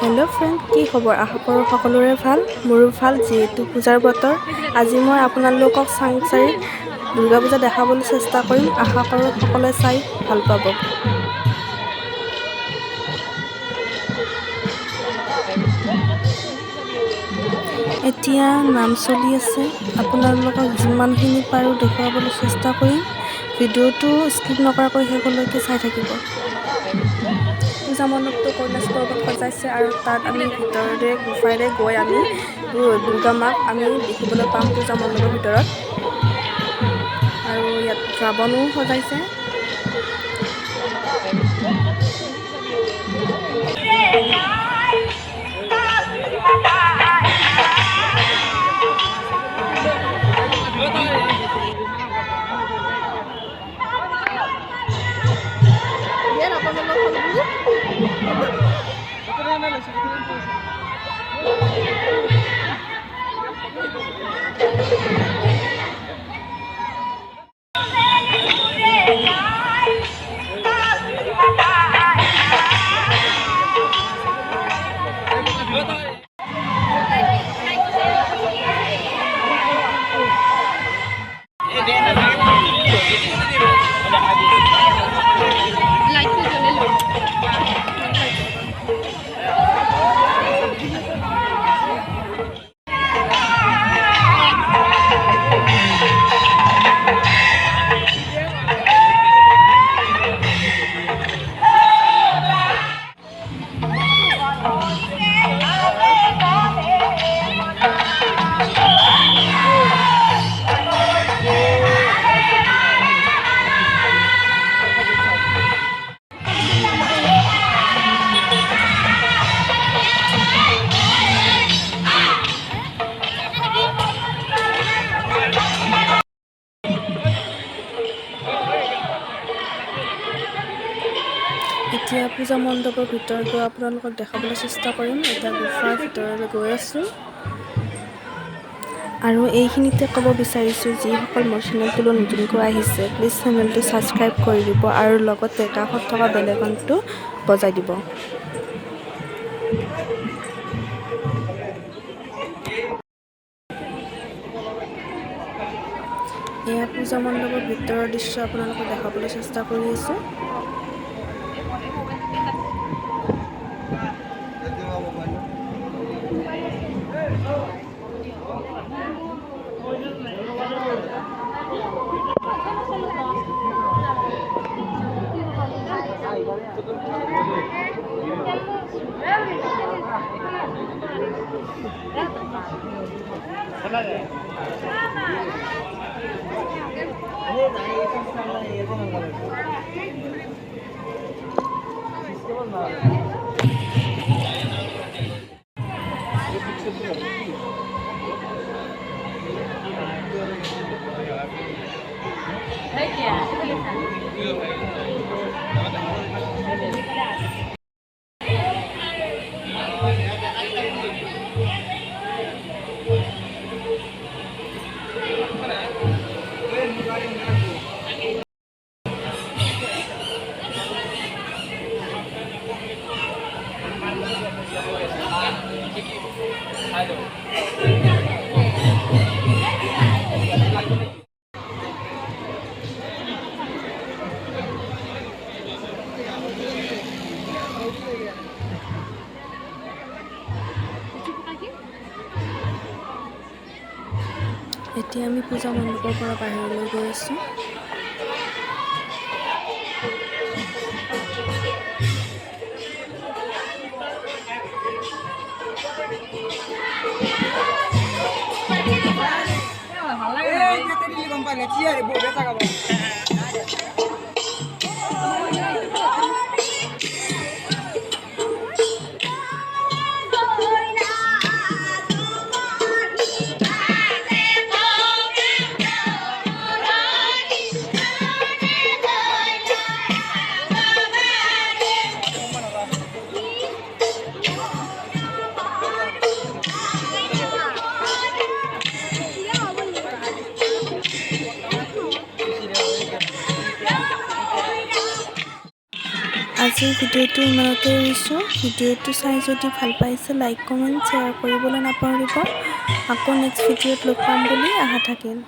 Hello' friend, কি খবৰ? আশা কৰোঁ সকলোৰে ভাল। মোৰো ভাল। যিহেতু পূজাৰ বতৰ, আজি মই আপোনালোকক চাংচাৰি দুৰ্গা পূজা দেখাবলৈ চেষ্টা কৰিম। আশা কৰোঁ সকলোৱে চাই ভাল পাব। এতিয়া নাম চলি আছে। আপোনালোকক যিমানখিনি পাৰোঁ দেখুৱাবলৈ চেষ্টা কৰিম। ভিডিঅ'টো স্কিপ নকৰাকৈ শেষলৈকে চাই থাকিব। পূজা মণ্ডপটো কৈলাশ পৰ্বত সজাইছে আৰু তাত আমি ভিতৰেৰে গোসাঁইৰে গৈ আমি দুৰ্গা মাক আমি দেখিবলৈ পাম পূজা মণ্ডপৰ ভিতৰত। আৰু ইয়াত ৰাৱণো সজাইছে। এতিয়া পূজা মণ্ডপৰ ভিতৰত গৈ আপোনালোকক দেখাবলৈ চেষ্টা কৰিম। এতিয়া গোসাঁৰ ভিতৰলৈ গৈ আছোঁ। আৰু এইখিনিতে ক'ব বিচাৰিছোঁ, যিসকল মোৰ চেনেলটোলৈ নতুনকৈ আহিছে, প্লিজ চেনেলটো ছাবস্ক্ৰাইব কৰি দিব আৰু লগতে কাষত থকা বেল আইকনটো বজাই দিব। এয়া পূজা মণ্ডপৰ ভিতৰৰ দৃশ্য আপোনালোকক দেখাবলৈ চেষ্টা কৰি আছোঁ। এতিয়া আমি পূজা মণ্ডপৰ পৰা বাহিৰলৈ গৈ আছোঁ। আজিৰ ভিডিঅ'টো ইমানতে এৰিছোঁ। ভিডিঅ'টো চাই যদি ভাল পাইছে লাইক কমেণ্ট শ্বেয়াৰ কৰিবলৈ নাপাহৰিব। আকৌ নেক্সট ভিডিঅ'ত লগ পাম বুলি আশা থাকিল।